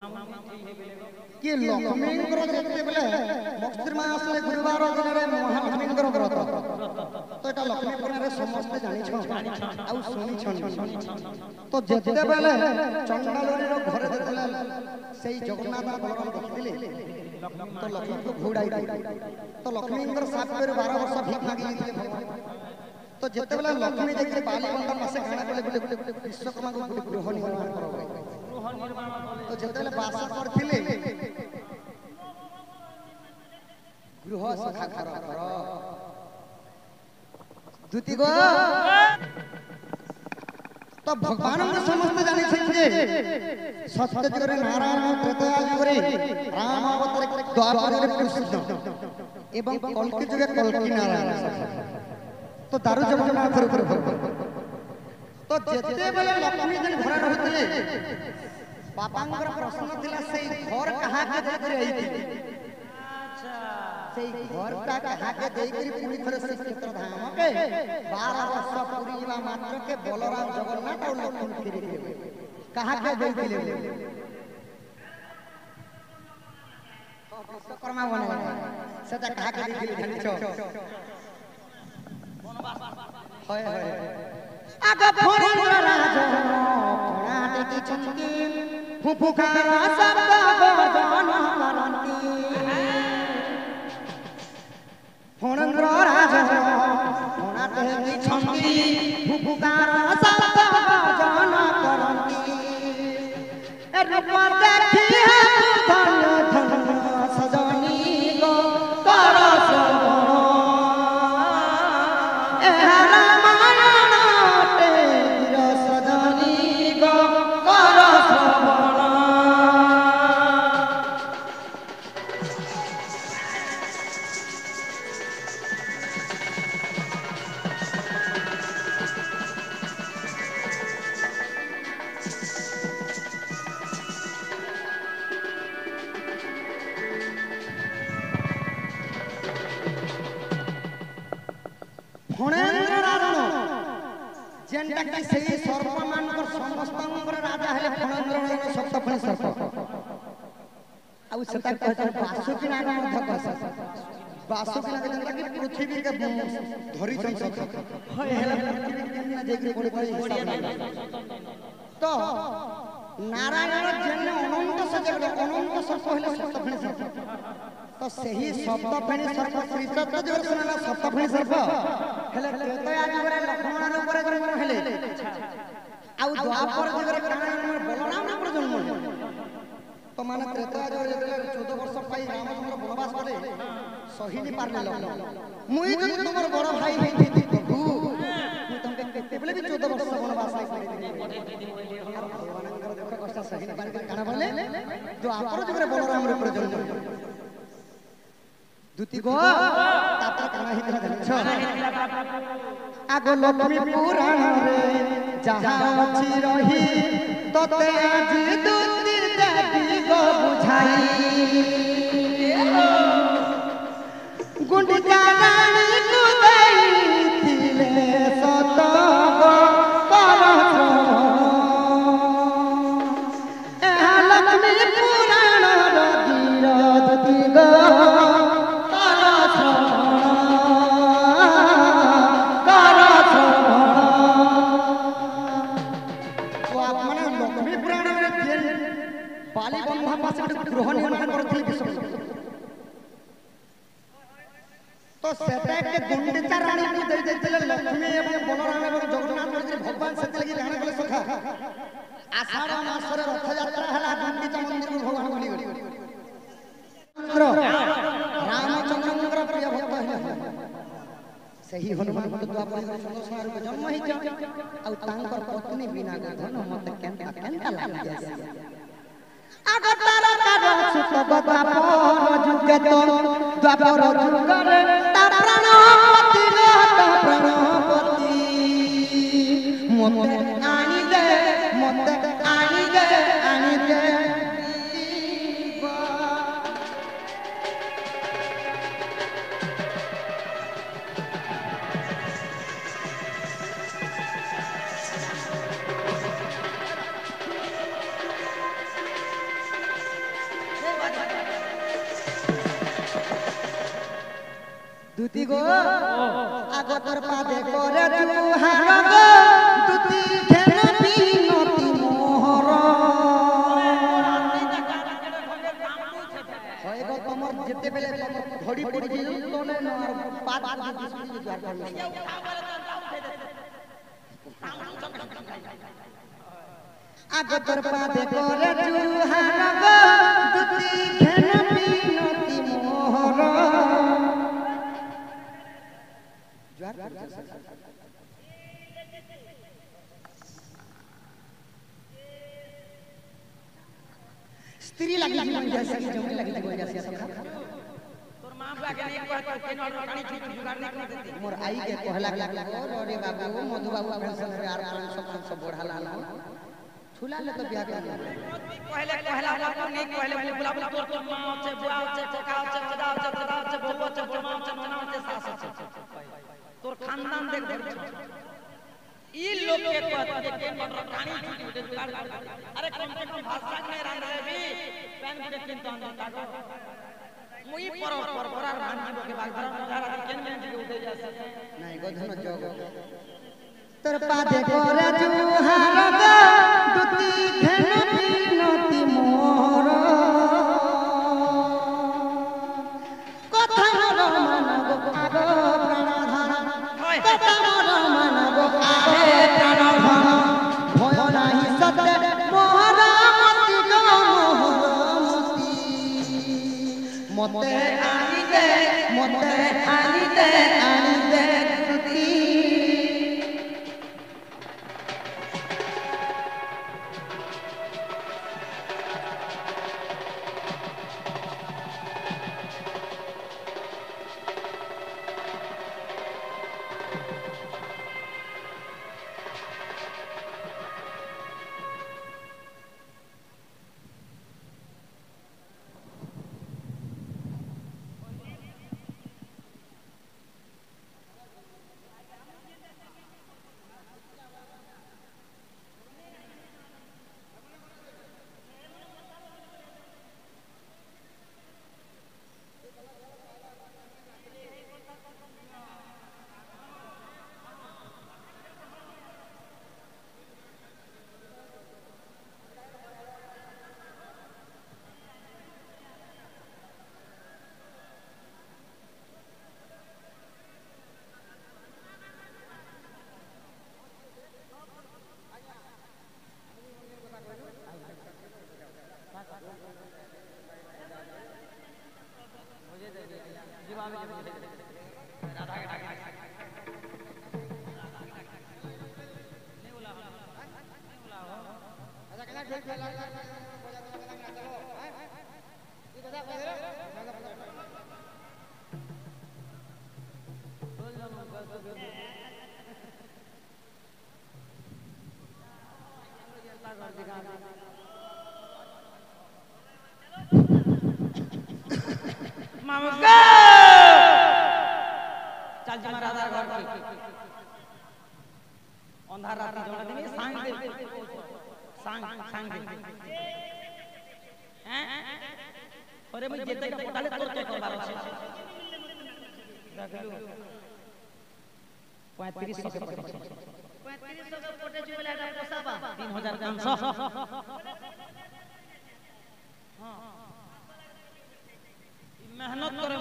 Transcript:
कि लक्ष्मींकर जेतेबेले मस्तिर मास ले गुरुवार दिन रे महालक्ष्मींकर व्रत तो एटा लक्ष्मी पुराण रे समस्त जानि छ आ सुनि छ तो जेतेबेले चंडालोरी रो घरे जेतेले सेई जगन्नाथ बलराम देखिले तो लक्ष्मी को घोड़ाई तो लक्ष्मींकर साप पर 12 वर्ष भीख मांगी ले भगवान तो जेतेबेले लक्ष्मी देखि बाली बंधन मासे गाना बोले विश्वकर्मा को गृह निर्माण करबे तो जेतेले बास करथिले गृह सखा घर द्वितीय गो तो भगवान हम समस्त जानि छै जे सत्य युग रे नारायण त्रेता युग रे राम अवतार द्वापर रे कृष्ण एवं कल्कि युग कल्कि नारायण तो दारु जगन्नाथ ऊपर तो जेते बेले लक्ष्मी जन घर रहथिले बापांकर प्रश्न थिला से घर कहां के देकर आईथि अच्छा से घर का कहां के देकर पूरी तरह से क्षेत्र धाम के 12 वर्ष पूरीवा मात्र के बलराम जगन्नाथ और लक्ष्मी फिर गए कहां के देथिले विश्वकर्मा बने सेटा कहां के देथिले जानि छ होय होय आग फरेंद्र राज पुराटे की चंकी फुफुकार शब्द गर्जन करंती फरेंद्र राज पुराटे की चंकी फुफुकार शब्द गर्जन करंती ए रूप देखी है धन धन सजनी गो करस जेंटा के सेही सर्प मानकर समस्तंकर राजा हेले फणेंद्र सप्तफणी सर्प आ सेटा कहत वासुकी नाग मध्य कहत वासुकी नाग जेंटा कि पृथ्वी के धरि छन सब होय हेले पृथ्वी के ना जेकि पड़ी पड़ी तो नारायण जेने अनंत सजग अनंत सर्प हेले सप्तफणी सर्प तो सही सप्तफणी सर्प श्री चक्र जो सुनाला सप्तफणी सर्प हेले त्रेता युग रे लक्ष्मण ऊपर जन्म हेले आउ द्वापर युग रे कान बलराम ऊपर जन्म हेले तो माने त्रेता युग रे 14 वर्ष पाई रामचंद्र वनवास करे सही पारले लक्ष्मण मुई जो तुमर बड़ भाई हेती प्रभु मु तुमके केते बेले भी 14 वर्ष वनवास करे भगवानकर देखो कष्ट सही पार के काना बोले द्वापर युग रे बलराम ऊपर जन्म दुती गो ताता काना हितरा धनिछ आगो लक्ष्मी पुराण रे जहां अछि रही तते आज दुती देवी गो बुझाई गुंडिचा रानी को दैथिले सत गो परम ए लक्ष्मी पुराण रे गिर दुती गो बाली बंधा पास गृह निर्माण करथिले विश्व तो सेटा के गुंडिचा रानी को दे देथिले लक्ष्मी एवं बलराम एवं जगन्नाथ मंदिर भगवान सेते लगी गाना बोले सखा आषाढ़ मास रे रथ यात्रा हला गुंडिचा मंदिर को भगवान बोली रामचंद्र प्रिय भक्त है सही हनुमान को द्वापर सुंदर रूप जन्म ही आ तांकर पत्नी बिना धन मत केंता केंता लाग जाय आगतार कार सुत द्वापर जुगे तो द्वापर जुगरे ता प्राणपति ता प्राणपति मते आनी दे দুতি গো আগতর পাদে করে জুহার গো দুতি ঘেন বিনতি মোহর হয় গো তোমার যেতে বেলে তোমার ঘড়ি পড়ি দিল তলে নর পাদ দিছি জুহার করবে আগতর পাদে করে জুহার গো দুতি ঘেন বিনতি মোহর स्त्री लगी जीवन जैसे जमी लगी जीवन जैसे तोर मां बुआ के नहीं कहत के नल रानी छुट जुगाड़ नहीं कर देती मोर आई के कहला रे बाबू मधु बाबू पेंशन रे 500 बढ़ाला ना छुला ले तो बियाह कर कहला बाबू नहीं कहले बुला तोर तोर मां छे बुआ छे काका छे दादा छे दादा छे बबो छे जमा छे नना छे सास छे तोर खानदान देख देख ई लोग के कहत के नल रानी छुट जुगाड़ अरे कम से कम भाषा नहीं रंग रे भी पेन के चिंता न ताको मुई पर बरार भांजी के बाग धरम नजारा केन केन के उठे जासे नहीं गोधन जोग तोर पादे करे जुहार गो दुती घन बिनती मोर কথা মোর মানব আগো প্রাণধন কথা মোর মানব আগো প্রাণধন ভয় নাহি সতে মোহরামতি গো মোহরামতি মতে আনিতে আনিতে দুতি मामा चल जी महाराजा घर की अंधार रात जोड़ा दिन सांग दे सांग दे हैं अरे मैं जेते का पटाले तोर के करबार छे देखलु 3500 के पटे 3500 के पटे जुला का पोसाबा 3500 हां मेहनत करे